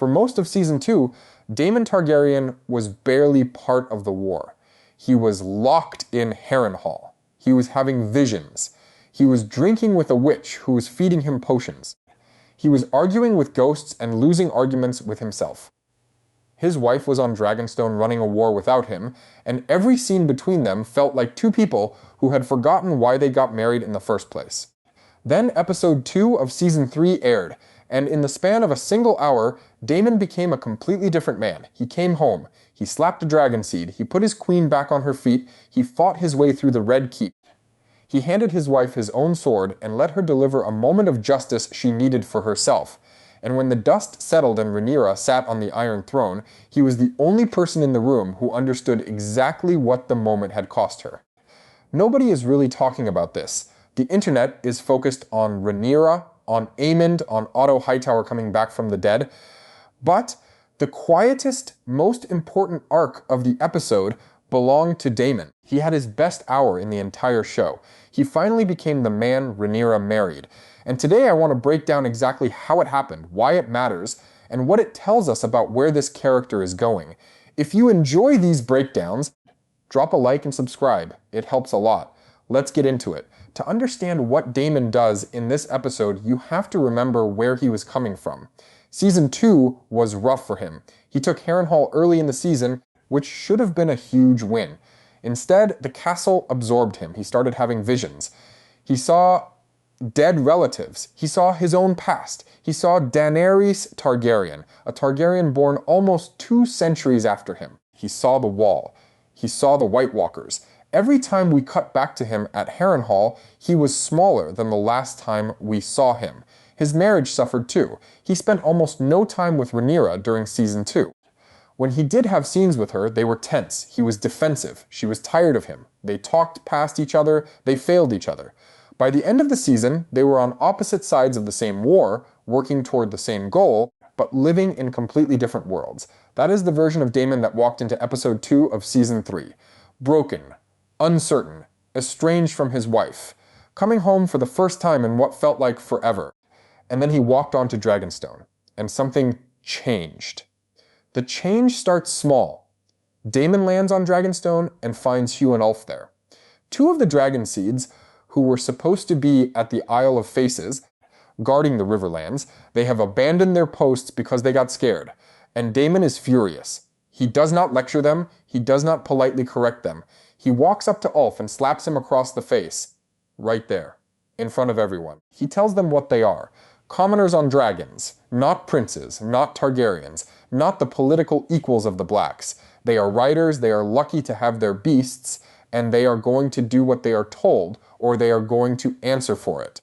For most of Season 2, Daemon Targaryen was barely part of the war. He was locked in Harrenhal. He was having visions. He was drinking with a witch who was feeding him potions. He was arguing with ghosts and losing arguments with himself. His wife was on Dragonstone running a war without him, and every scene between them felt like two people who had forgotten why they got married in the first place. Then Episode 2 of Season 3 aired, and in the span of a single hour, Daemon became a completely different man. He came home, he slapped a dragon seed, he put his queen back on her feet, he fought his way through the Red Keep. He handed his wife his own sword and let her deliver a moment of justice she needed for herself. And when the dust settled and Rhaenyra sat on the Iron Throne, he was the only person in the room who understood exactly what the moment had cost her. Nobody is really talking about this. The internet is focused on Rhaenyra, on Aemond, on Otto Hightower coming back from the dead. But the quietest, most important arc of the episode belonged to Daemon. He had his best hour in the entire show. He finally became the man Rhaenyra married. And today I want to break down exactly how it happened, why it matters, and what it tells us about where this character is going. If you enjoy these breakdowns, drop a like and subscribe. It helps a lot. Let's get into it. To understand what Daemon does in this episode, you have to remember where he was coming from. Season 2 was rough for him. He took Harrenhal early in the season, which should have been a huge win. Instead, the castle absorbed him. He started having visions. He saw dead relatives. He saw his own past. He saw Daenerys Targaryen, a Targaryen born almost 2 centuries after him. He saw the Wall. He saw the White Walkers. Every time we cut back to him at Harrenhal, he was smaller than the last time we saw him. His marriage suffered too. He spent almost no time with Rhaenyra during Season 2. When he did have scenes with her, they were tense. He was defensive. She was tired of him. They talked past each other. They failed each other. By the end of the season, they were on opposite sides of the same war, working toward the same goal, but living in completely different worlds. That is the version of Daemon that walked into Episode 2 of Season 3. Broken, uncertain, estranged from his wife, coming home for the first time in what felt like forever. And then he walked onto Dragonstone, and something changed. The change starts small. Daemon lands on Dragonstone and finds Hugh and Ulf there. 2 of the dragon seeds, who were supposed to be at the Isle of Faces, guarding the Riverlands, they have abandoned their posts because they got scared. And Daemon is furious. He does not lecture them. He does not politely correct them. He walks up to Ulf and slaps him across the face. Right there. In front of everyone. He tells them what they are. Commoners on dragons. Not princes. Not Targaryens. Not the political equals of the Blacks. They are riders. They are lucky to have their beasts. And they are going to do what they are told, or they are going to answer for it.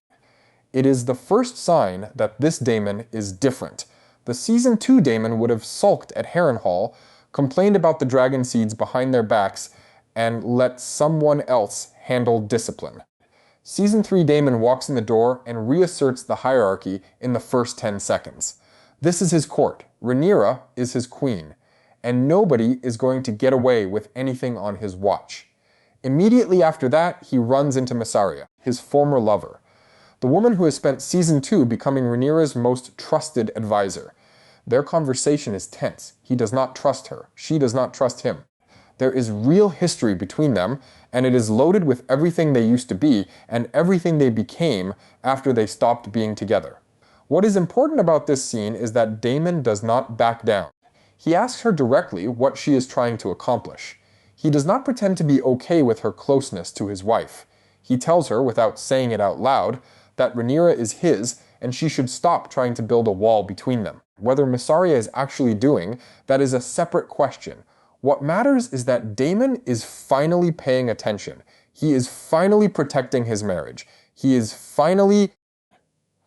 It is the first sign that this Daemon is different. The Season 2 Daemon would have sulked at Harrenhal, complained about the dragon seeds behind their backs, and let someone else handle discipline. Season 3 Daemon walks in the door and reasserts the hierarchy in the first 10 seconds. This is his court. Rhaenyra is his queen, and nobody is going to get away with anything on his watch. Immediately after that, he runs into Mysaria, his former lover, the woman who has spent Season 2 becoming Rhaenyra's most trusted advisor. Their conversation is tense. He does not trust her. She does not trust him. There is real history between them, and it is loaded with everything they used to be and everything they became after they stopped being together. What is important about this scene is that Daemon does not back down. He asks her directly what she is trying to accomplish. He does not pretend to be okay with her closeness to his wife. He tells her, without saying it out loud, that Rhaenyra is his and she should stop trying to build a wall between them. Whether Mysaria is actually doing, that is a separate question. What matters is that Daemon is finally paying attention. He is finally protecting his marriage. He is finally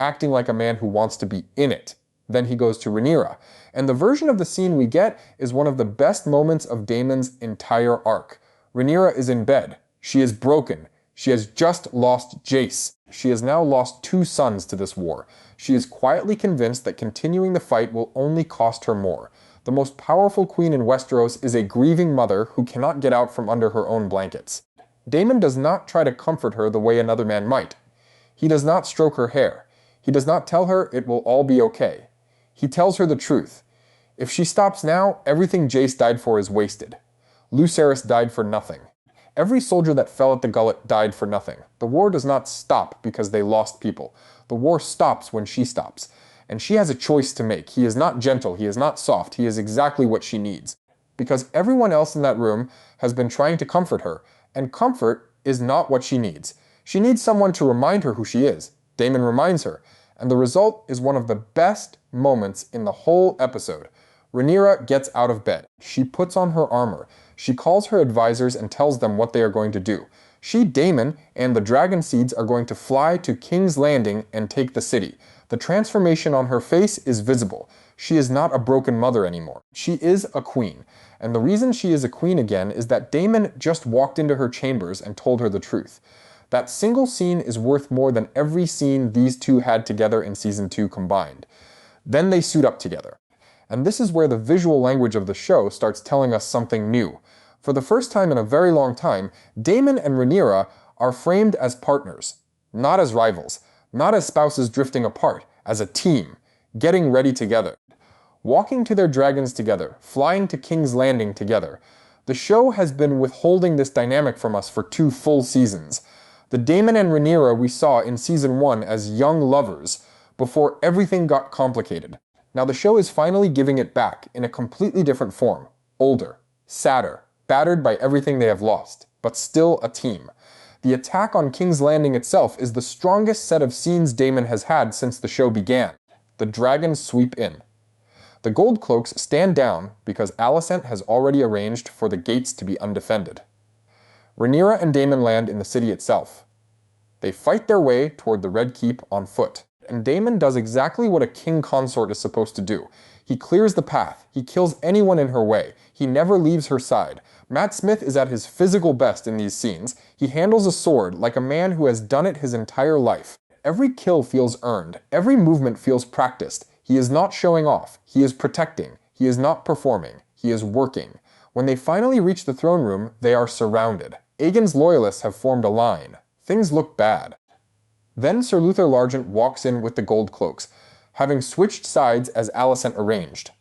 acting like a man who wants to be in it. Then he goes to Rhaenyra. And the version of the scene we get is one of the best moments of Daemon's entire arc. Rhaenyra is in bed. She is broken. She has just lost Jace. She has now lost 2 sons to this war. She is quietly convinced that continuing the fight will only cost her more. The most powerful queen in Westeros is a grieving mother who cannot get out from under her own blankets. Daemon does not try to comfort her the way another man might. He does not stroke her hair. He does not tell her it will all be okay. He tells her the truth. If she stops now, everything Jace died for is wasted. Lucerys died for nothing. Every soldier that fell at the gullet died for nothing. The war does not stop because they lost people. The war stops when she stops. And she has a choice to make. He is not gentle, he is not soft, he is exactly what she needs. Because everyone else in that room has been trying to comfort her, and comfort is not what she needs. She needs someone to remind her who she is. Damon reminds her, and the result is one of the best moments in the whole episode. Rhaenyra gets out of bed. She puts on her armor. She calls her advisors and tells them what they are going to do. She, Damon, and the Dragon Seeds are going to fly to King's Landing and take the city. The transformation on her face is visible. She is not a broken mother anymore. She is a queen. And the reason she is a queen again is that Damon just walked into her chambers and told her the truth. That single scene is worth more than every scene these two had together in Season 2 combined. Then they suit up together. And this is where the visual language of the show starts telling us something new. For the first time in a very long time, Damon and Rhaenyra are framed as partners, not as rivals, not as spouses drifting apart, as a team, getting ready together. Walking to their dragons together, flying to King's Landing together. The show has been withholding this dynamic from us for 2 full seasons. The Damon and Rhaenyra we saw in Season 1 as young lovers, before everything got complicated. Now the show is finally giving it back in a completely different form. Older, sadder, battered by everything they have lost, but still a team. The attack on King's Landing itself is the strongest set of scenes Damon has had since the show began. The dragons sweep in. The Gold Cloaks stand down because Alicent has already arranged for the gates to be undefended. Rhaenyra and Damon land in the city itself. They fight their way toward the Red Keep on foot. And Damon does exactly what a king consort is supposed to do. He clears the path. He kills anyone in her way. He never leaves her side. Matt Smith is at his physical best in these scenes. He handles a sword like a man who has done it his entire life. Every kill feels earned. Every movement feels practiced. He is not showing off. He is protecting. He is not performing. He is working. When they finally reach the throne room, they are surrounded. Aegon's loyalists have formed a line. Things look bad. Then Sir Luther Largent walks in with the Gold Cloaks, having switched sides as Alicent arranged.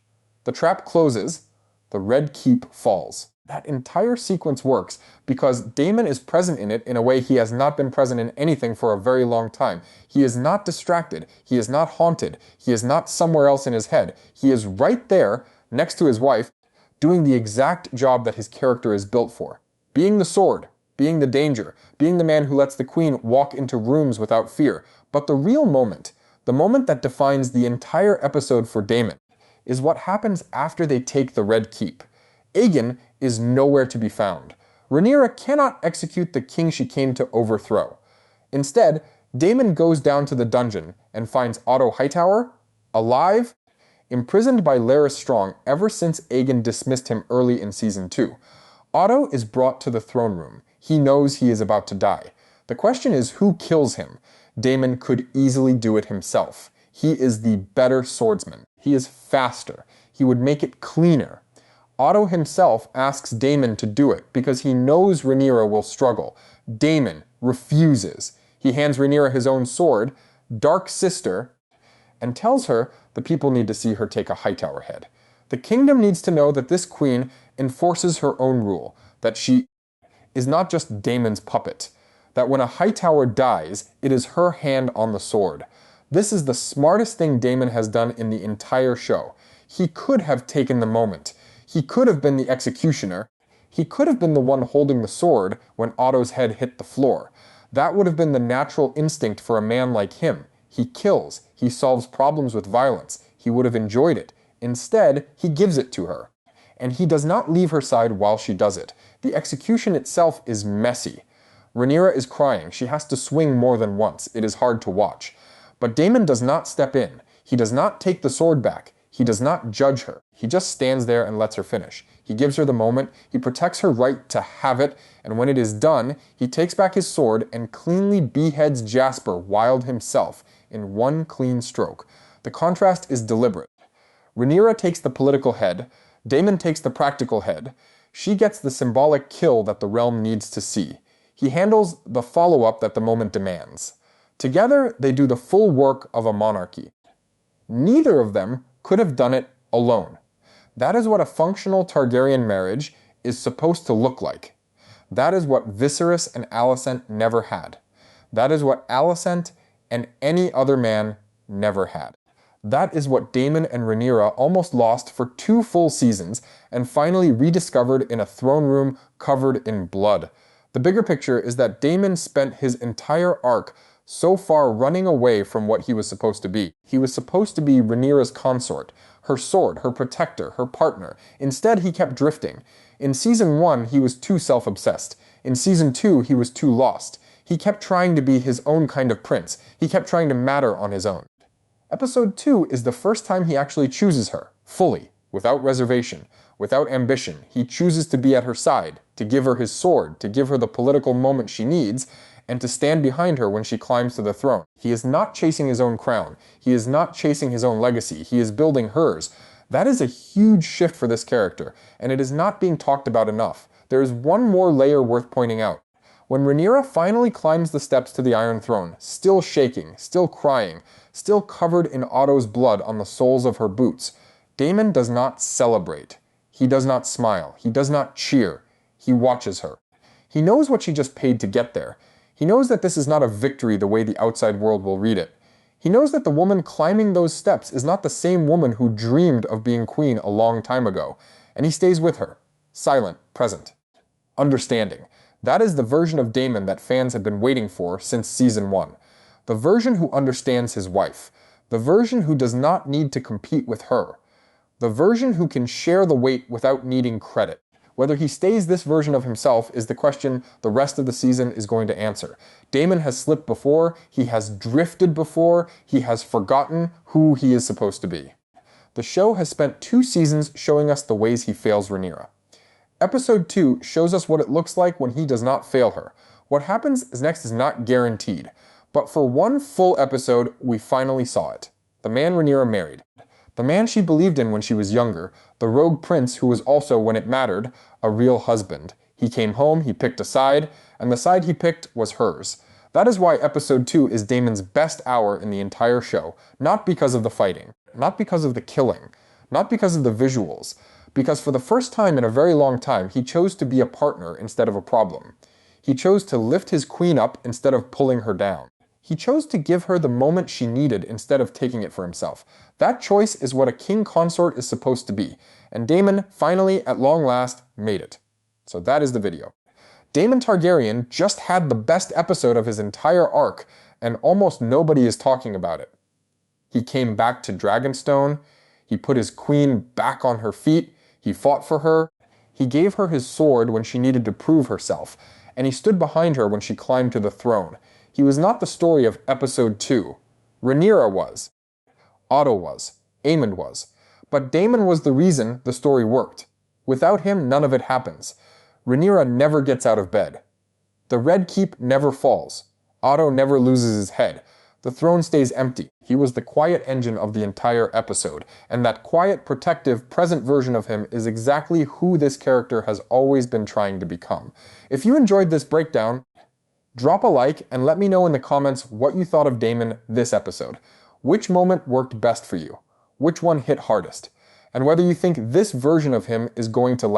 The trap closes, the Red Keep falls. That entire sequence works because Damon is present in it in a way he has not been present in anything for a very long time. He is not distracted, he is not haunted, he is not somewhere else in his head. He is right there, next to his wife, doing the exact job that his character is built for. Being the sword, being the danger, being the man who lets the queen walk into rooms without fear. But the real moment, the moment that defines the entire episode for Damon, is what happens after they take the Red Keep. Aegon is nowhere to be found. Rhaenyra cannot execute the king she came to overthrow. Instead, Damon goes down to the dungeon and finds Otto Hightower, alive, imprisoned by Larys Strong ever since Aegon dismissed him early in Season 2. Otto is brought to the throne room. He knows he is about to die. The question is who kills him. Damon could easily do it himself. He is the better swordsman. He is faster. He would make it cleaner. Otto himself asks Damon to do it because he knows Rhaenyra will struggle. Damon refuses. He hands Rhaenyra his own sword, Dark Sister, and tells her the people need to see her take a Hightower head. The kingdom needs to know that this queen enforces her own rule, that she is not just Damon's puppet, that when a Hightower dies, it is her hand on the sword. This is the smartest thing Damon has done in the entire show. He could have taken the moment. He could have been the executioner. He could have been the one holding the sword when Otto's head hit the floor. That would have been the natural instinct for a man like him. He kills. He solves problems with violence. He would have enjoyed it. Instead, he gives it to her. And he does not leave her side while she does it. The execution itself is messy. Rhaenyra is crying. She has to swing more than once. It is hard to watch. But Damon does not step in. He does not take the sword back. He does not judge her. He just stands there and lets her finish. He gives her the moment. He protects her right to have it. And when it is done, he takes back his sword and cleanly beheads Jasper Wild himself in one clean stroke. The contrast is deliberate. Rhaenyra takes the political head. Damon takes the practical head. She gets the symbolic kill that the realm needs to see. He handles the follow-up that the moment demands. Together, they do the full work of a monarchy. Neither of them could have done it alone. That is what a functional Targaryen marriage is supposed to look like. That is what Viserys and Alicent never had. That is what Alicent and any other man never had. That is what Damon and Rhaenyra almost lost for 2 full seasons and finally rediscovered in a throne room covered in blood. The bigger picture is that Damon spent his entire arc so far running away from what he was supposed to be. He was supposed to be Rhaenyra's consort, her sword, her protector, her partner. Instead, he kept drifting. In Season 1, he was too self-obsessed. In Season 2, he was too lost. He kept trying to be his own kind of prince. He kept trying to matter on his own. Episode 2 is the first time he actually chooses her, fully, without reservation, without ambition. He chooses to be at her side, to give her his sword, to give her the political moment she needs, and to stand behind her when she climbs to the throne. He is not chasing his own crown. He is not chasing his own legacy. He is building hers. That is a huge shift for this character, and it is not being talked about enough. There is one more layer worth pointing out. When Rhaenyra finally climbs the steps to the Iron Throne, still shaking, still crying, still covered in Otto's blood on the soles of her boots, Daemon does not celebrate. He does not smile. He does not cheer. He watches her. He knows what she just paid to get there. He knows that this is not a victory the way the outside world will read it. He knows that the woman climbing those steps is not the same woman who dreamed of being queen a long time ago, and he stays with her, silent, present, understanding. That is the version of Daemon that fans have been waiting for since Season 1. The version who understands his wife. The version who does not need to compete with her. The version who can share the weight without needing credit. Whether he stays this version of himself is the question the rest of the season is going to answer. Daemon has slipped before, he has drifted before, he has forgotten who he is supposed to be. The show has spent 2 seasons showing us the ways he fails Rhaenyra. Episode 2 shows us what it looks like when he does not fail her. What happens next is not guaranteed, but for 1 full episode, we finally saw it. The man Rhaenyra married. The man she believed in when she was younger, the rogue prince who was also, when it mattered, a real husband. He came home, he picked a side, and the side he picked was hers. That is why Episode 2 is Daemon's best hour in the entire show, not because of the fighting, not because of the killing, not because of the visuals, because for the first time in a very long time, he chose to be a partner instead of a problem. He chose to lift his queen up instead of pulling her down. He chose to give her the moment she needed instead of taking it for himself. That choice is what a king consort is supposed to be, and Daemon finally, at long last, made it. So that is the video. Daemon Targaryen just had the best episode of his entire arc, and almost nobody is talking about it. He came back to Dragonstone, he put his queen back on her feet, he fought for her, he gave her his sword when she needed to prove herself, and he stood behind her when she climbed to the throne. He was not the story of Episode 2. Rhaenyra was. Otto was. Aemon was. But Daemon was the reason the story worked. Without him, none of it happens. Rhaenyra never gets out of bed. The Red Keep never falls. Otto never loses his head. The throne stays empty. He was the quiet engine of the entire episode, and that quiet, protective, present version of him is exactly who this character has always been trying to become. If you enjoyed this breakdown, drop a like and let me know in the comments what you thought of Daemon this episode. Which moment worked best for you? Which one hit hardest? And whether you think this version of him is going to last.